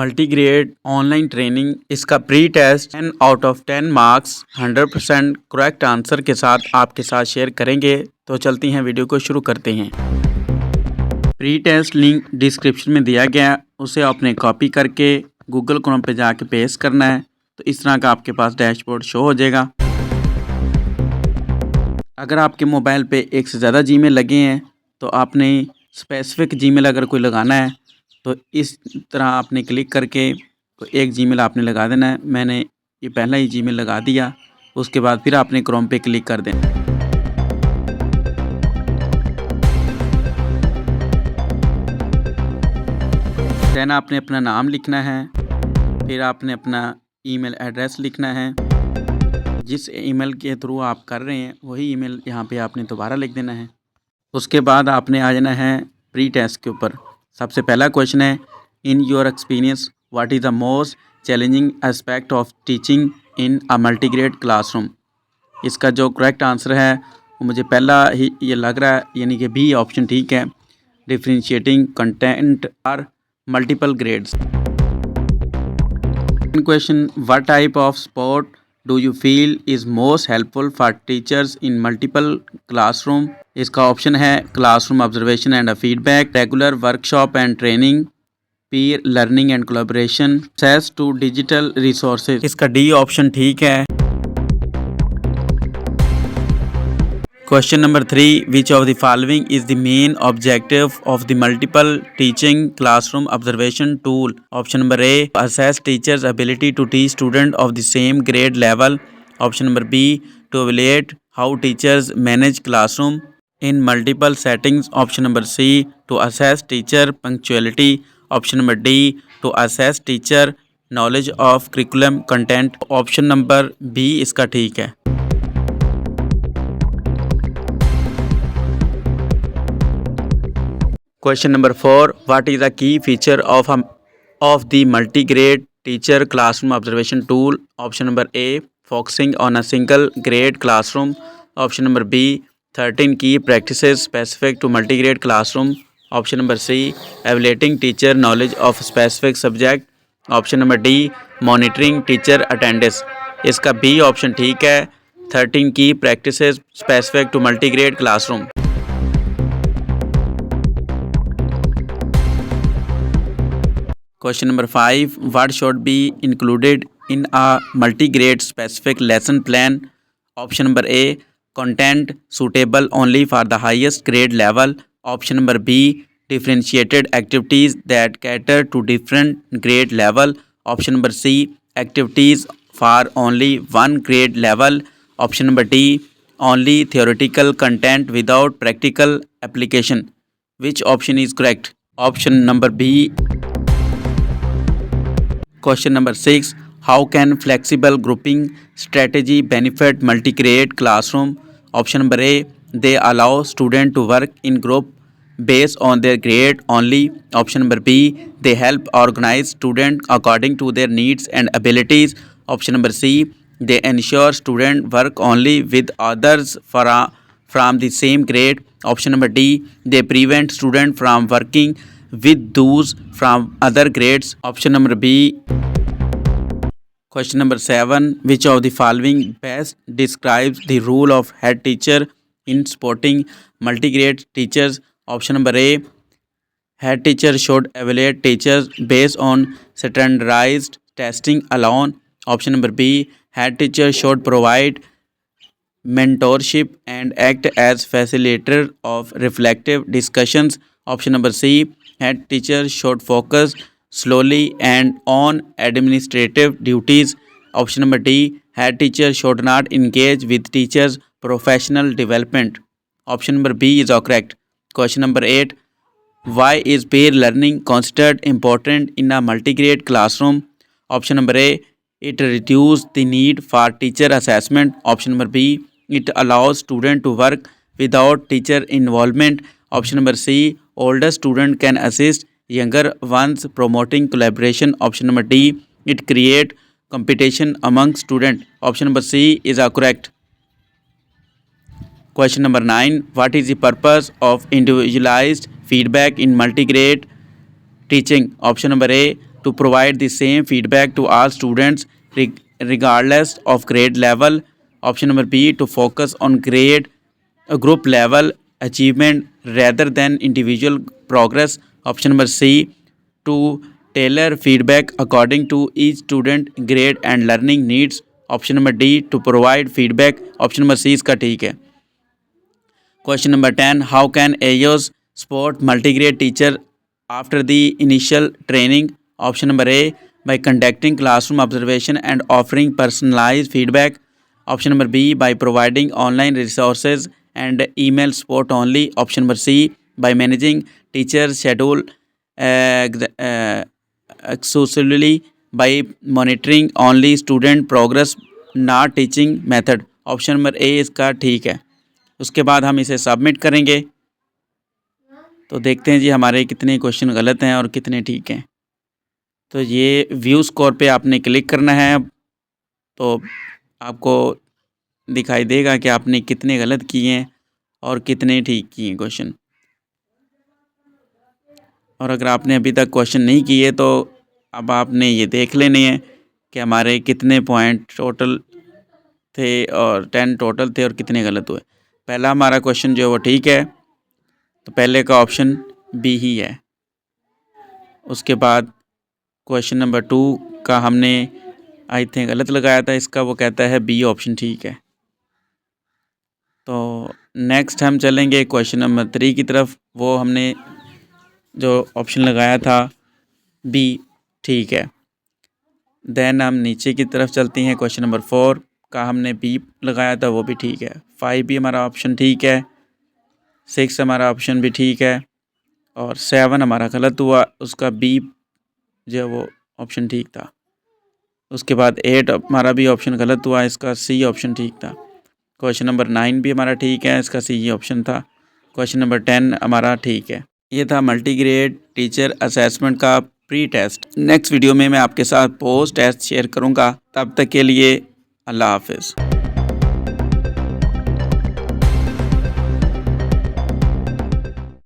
Multigrade online training, इसका pre test 10 out of 10 marks 100% correct answer के साथ आपके साथ शेयर करेंगे। तो चलती हैं, वीडियो को शुरू करते हैं। प्री टेस्ट लिंक डिस्क्रिप्शन में दिया गया, उसे आपने कॉपी करके गूगल क्रोम पे जाके पेस्ट करना है। तो इस तरह का आपके पास डैशबोर्ड शो हो जाएगा। अगर आपके मोबाइल पे एक से ज़्यादा जीमेल लगे हैं तो आपने स्पेसिफिक जीमेल अगर कोई लगाना है तो इस तरह आपने क्लिक करके एक जीमेल आपने लगा देना है। मैंने ये पहला ही जीमेल लगा दिया। उसके बाद फिर आपने क्रोम पे क्लिक कर देना। देन आपने अपना नाम लिखना है, फिर आपने अपना ईमेल एड्रेस लिखना है। जिस ईमेल के थ्रू आप कर रहे हैं वही ईमेल यहाँ पे आपने दोबारा लिख देना है। उसके बाद आपने आ जाना है प्री टेस्ट के ऊपर। सबसे पहला क्वेश्चन है, in your experience what is the most challenging aspect of teaching in a multigrade classroom. इसका जो करेक्ट आंसर है वो मुझे पहला ही ये लग रहा है, यानी कि बी ऑप्शन ठीक है, differentiating content are multiple grades. Question, what type of sport do you feel is most helpful for teachers in multiple classroom. इसका ऑप्शन है classroom observation and feedback, regular workshop and training, peer learning and collaboration, access to digital resources. इसका D option ठीक है। Question number 3, which of the following is the main objective of the multiple teaching classroom observation tool. Option number A, assess teachers ability to teach student of the same grade level. Option number B, to evaluate how teachers manage classroom in multiple settings. Option number C, to assess teacher punctuality. Option number D, to assess teacher knowledge of curriculum content. Option number B इसका ठीक है। Question number 4, what is the key feature of the multi-grade teacher classroom observation tool? Option number A, focusing on a single grade classroom. Option number B, 13 key practices specific to multi-grade classroom. Option number C, evaluating teacher knowledge of specific subject. Option number D, monitoring teacher attendance. इसका B option ठीक है, 13 key practices specific to multi-grade classroom. Question number 5, what should be included in a multi-grade specific lesson plan? Option number A, content suitable only for the highest grade level. Option number B, differentiated activities that cater to different grade level. Option number C, activities for only one grade level. Option number D, only theoretical content without practical application. Which option is correct? Option number B. Question number 6, how can flexible grouping strategy benefit multi-grade classroom? Option number A, they allow students to work in group based on their grade only. Option number B, they help organize students according to their needs and abilities. Option number C, they ensure students work only with others from the same grade. Option number D, they prevent students from working with those from other grades. Option number B. Question number 7, which of the following best describes the role of head teacher in supporting multi-grade teachers? Option number A, head teacher should evaluate teachers based on standardized testing alone. Option number B, head teacher should provide mentorship and act as facilitator of reflective discussions. Option number C, head teacher should focus solely and on administrative duties. Option number D, head teacher should not engage with teachers' professional development. Option number B is all correct. Question number 8, why is peer learning considered important in a multi-grade classroom? Option number A, it reduces the need for teacher assessment. Option number B, it allows students to work without teacher involvement. Option number C, older student can assist younger ones, promoting collaboration. Option number D, it creates competition among students. Option number C is correct. Question number 9, what is the purpose of individualized feedback in multi-grade teaching? Option number A, to provide the same feedback to all students regardless of grade level. Option number B, to focus on group level achievement rather than individual progress. Option number C, to tailor feedback according to each student grade and learning needs. Option number D, to provide feedback. Option number C इसका ठीक है. Question number 10. How can AYOS support multigrade teacher after the initial training? Option number A, by conducting classroom observation and offering personalized feedback. Option number B, by providing online resources and email support only. Option number C, by managing teacher schedule exclusively, by monitoring only student progress, not teaching method. Option number ए इसका ठीक है. उसके बाद हम इसे submit करेंगे. तो देखते हैं जी हमारे कितने क्वेश्चन गलत हैं और कितने ठीक हैं. तो ये व्यू स्कोर पे आपने क्लिक करना है. तो आपको दिखाई देगा कि आपने कितने गलत किए हैं और कितने ठीक किए हैं क्वेश्चन. और अगर आपने अभी तक क्वेश्चन नहीं किए तो अब आपने ये देख लेने हैं कि हमारे कितने पॉइंट टोटल थे और 10 टोटल थे और कितने गलत हुए. पहला हमारा क्वेश्चन जो है वो ठीक है, तो पहले का ऑप्शन बी ही है. उसके बाद क्वेश्चन नंबर 2 का हमने आई थिंक गलत लगाया था, इसका वो कहता है बी ऑप्शन ठीक है. तो नेक्स्ट हम चलेंगे क्वेश्चन नंबर 3 की तरफ. वो हमने जो ऑप्शन लगाया था बी ठीक है. देन हम नीचे की तरफ चलते हैं. क्वेश्चन नंबर 4 का हमने बी लगाया था, वो भी ठीक है. 5 भी हमारा ऑप्शन ठीक है. 6 हमारा ऑप्शन भी ठीक है और 7 हमारा गलत हुआ, उसका बी जो है वो ऑप्शन ठीक था. उसके बाद 8 हमारा भी ऑप्शन गलत हुआ, इसका सी ऑप्शन ठीक था. क्वेश्चन नंबर 9 भी हमारा ठीक है, इसका सी ऑप्शन था. क्वेश्चन नंबर 10 हमारा ठीक है. ये था मल्टीग्रेड टीचर असेसमेंट का प्री टेस्ट. नेक्स्ट वीडियो में मैं आपके साथ पोस्ट टेस्ट शेयर करूँगा. तब तक के लिए अल्लाह हाफिज़.